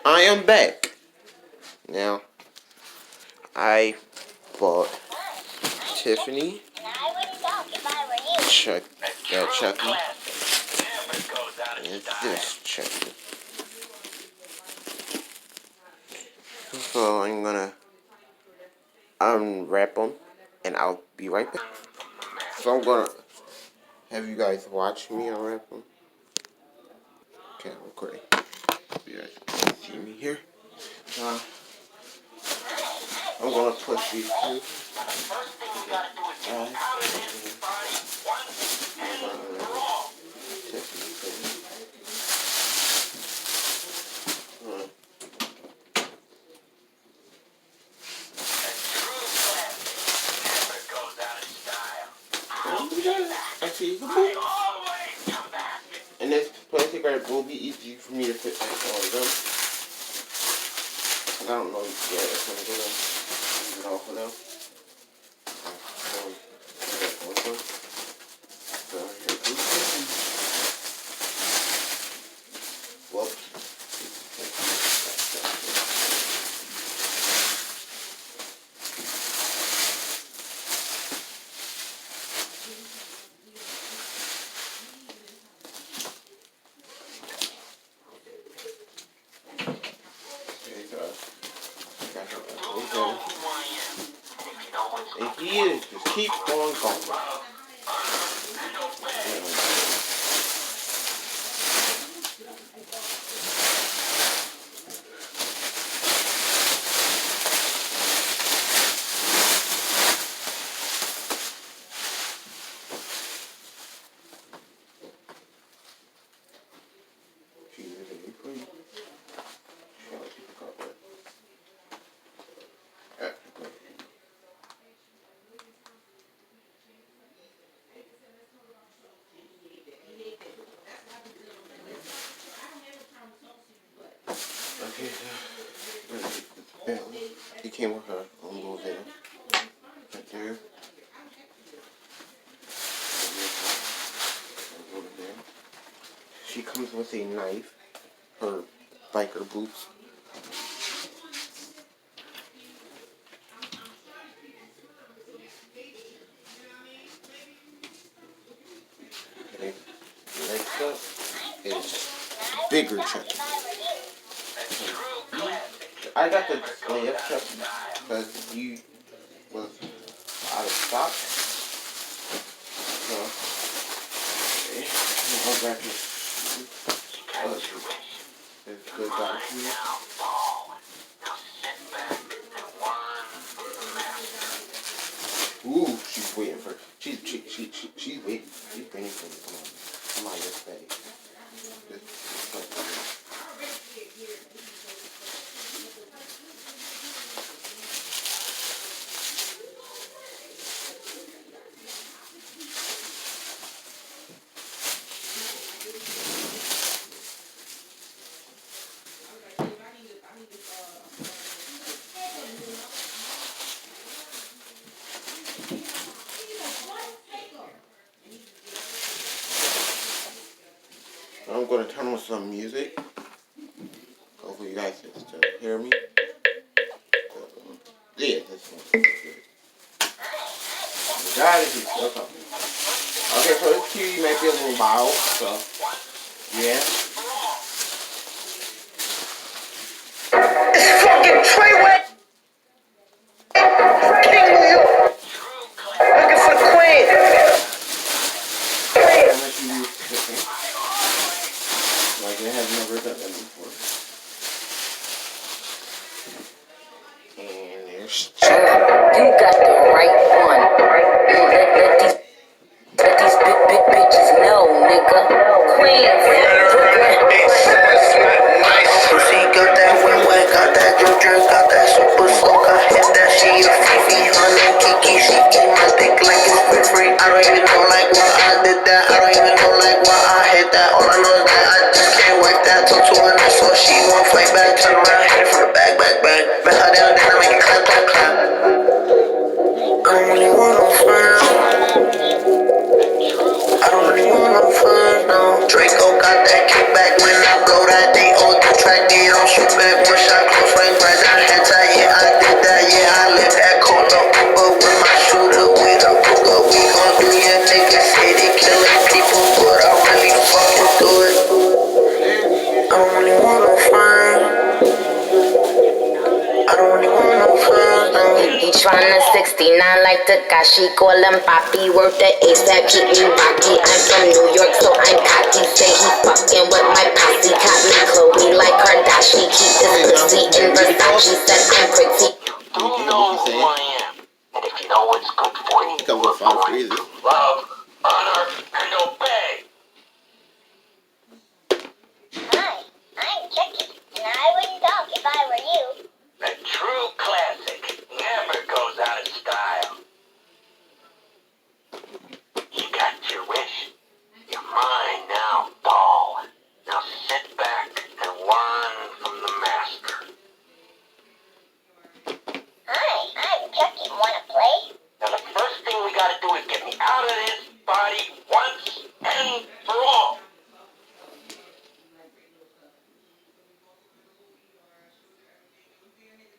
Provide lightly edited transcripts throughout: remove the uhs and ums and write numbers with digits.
I am back. Now, I bought Tiffany, Chucky, and this Chucky. So I'm gonna unwrap them, and I'll be right back. So I'm gonna have you guys watch me unwrap them. Okay, I'm recording. You guys can see me here. I'm gonna push these two. I see the boots. And this plastic wrap will be easy for me to fit all of them. I don't know yet if I'm gonna use it all for them. So here goes. Whoops. And he is just keep on going. Okay, so he came with her own little veil. Right there. She comes with a knife, her biker boots. Okay, next up is bigger Chucky. I got the display of Chucky because he was out of stock. So, okay, I'll grab his good guy here. Ooh, she's waiting for. She's waiting. She's waiting for me. Come on, this way. I'm going to turn on some music. Hopefully you guys can still hear me. Yeah, this one. God, is still talking. Okay, so this TV might be a little loud, so yeah. It's fucking Treyway! King New York! Looking for the Queen! Like I have never done that before. And there's you got the right one. Let these big bitches know, nigga. Queens, Brooklyn. shoot back, one shot, close range, right down head tight. Yeah, I did that. Yeah, I lit that cold up, Uber with my shooter with a Ruger. We gon' do ya niggas say they killing people, but I really fucking do it. I don't really want no fame. I don't really want no fame. He tryna 69 like Takashi, call him Papi, worth the ASAP, keep me rocky. I'm from New York, so I'm cocky. Say he fucking with my posse, caught me Chloe like Kardashian. Keep this pussy in Versace, said I'm pretty. You know who I am, and if you know what's good for you, we're going to love, honor, and obey. Hi, I'm Chucky, and I wouldn't talk if I were you. A true classic never goes out of style. You got your wish. You're mine now, doll. Now sit back and learn from the master. Hi, I'm Chucky. Wanna play? Now the first thing we gotta do is get me out of this body once and for all.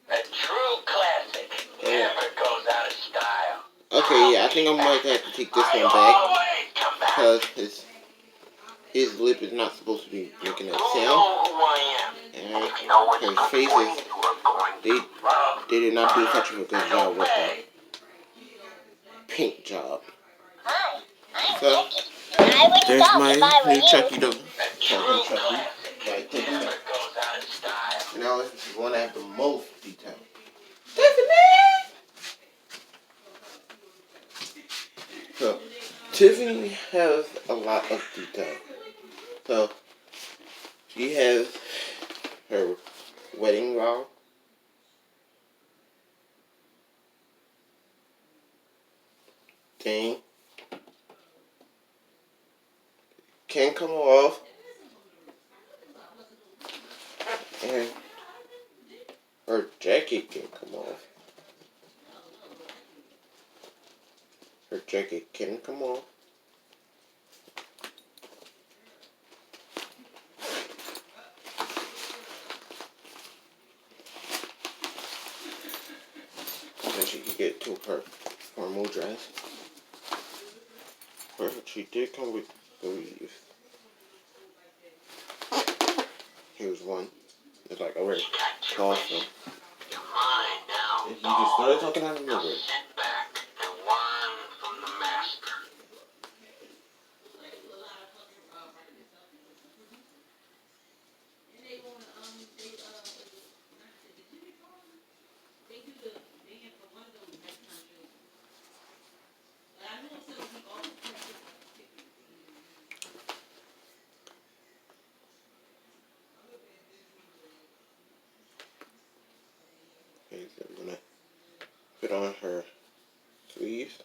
A true classic never goes out of style. Okay, yeah, I think I might have to take this one back because his lip is not supposed to be making that sound. And his faces, they did not do such a good job with the paint job. Hi, I'm So, Chucky, and I wouldn't there's talk my if I were new you. Chucky dog. Chucky. By Tiffany. And now this is the one that has the most detail. So, Tiffany has a lot of detail. So, she has her wedding vow. Thing. Can't come off. And her jacket can come off. Her jacket can come off. And she can get to her formal dress. But she did come with sleeves. Here's one. It's like a red cloth. If you just started talking out of nowhere. Sit back and learn from the master. Okay, so we're gonna put on her sleeves.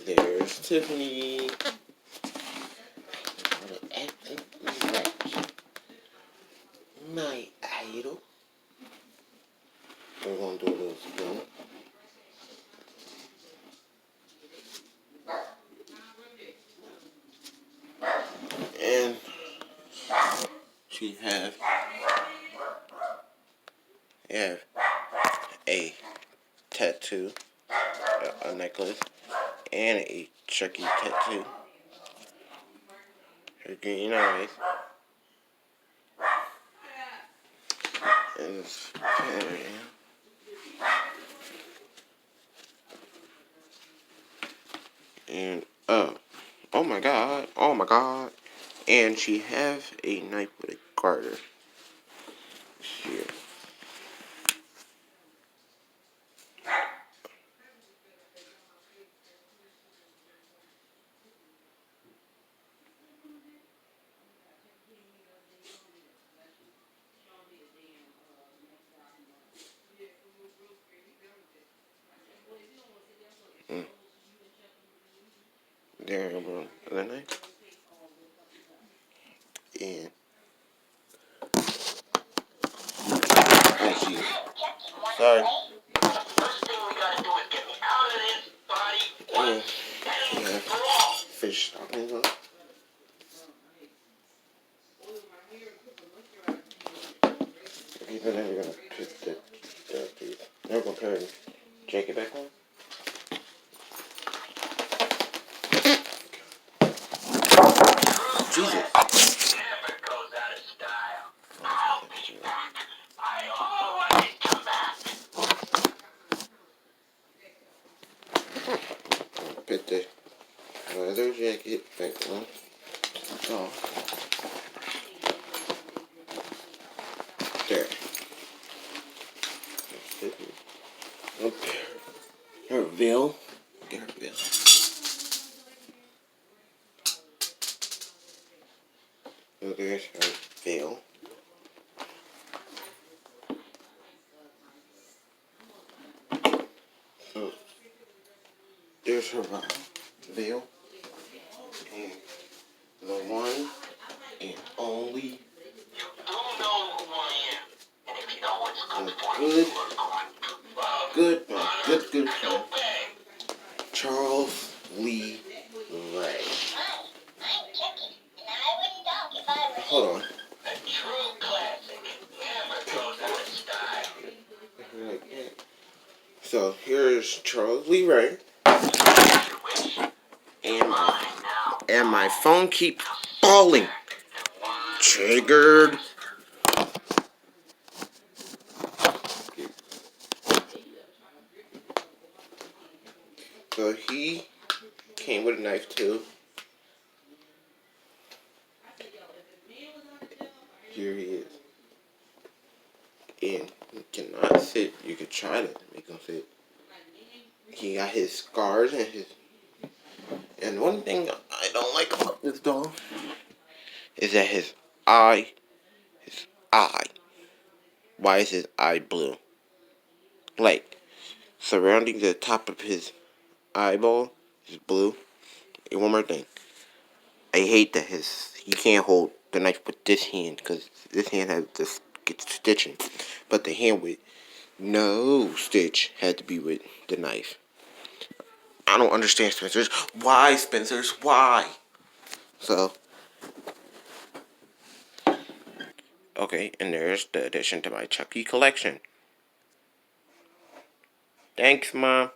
There's Tiffany. My idol. We're gonna do a little spin. And she have a tattoo, a necklace, and a Chucky tattoo. Her green eyes. And this pen. And oh my god. And she have a knife with a garter. Here. There I go, other knife. And oh jeez. Sorry. First thing we gotta do is get me out of this body once and for all. Fish stockings on. Even then we're gonna put the now we're gonna put the jacket back on. Jesus. Never goes out of style. I'll be back. I always come back. Put the leather jacket back on. Oh. There. Okay. Her veil. Get her veil. So there's her veil. So there's her veil. And the one and only You do know who I am. And if you know what's good for good, you, are going good, to love, good and friend, obey. Charles Lee Ray. Hi, I'm Chucky, and I wouldn't talk if I were you. Hold on. A true classic never goes out of style. So here's Charles Lee Ray. And my phone keeps falling. Triggered. So he came with a knife too. Here he is. And he cannot sit. You could try to make him sit. He got his scars and his. And one thing I don't like about this doll is that his eye. Why is his eye blue? Like, surrounding the top of his eyeball is blue. And one more thing. I hate that he can't hold the knife with this hand because this hand has this gets stitching. But the hand with no stitch had to be with the knife. I don't understand, Spencer's. Why, Spencer's? Why? So, okay, and there's the addition to my Chucky collection. Thanks, Mom.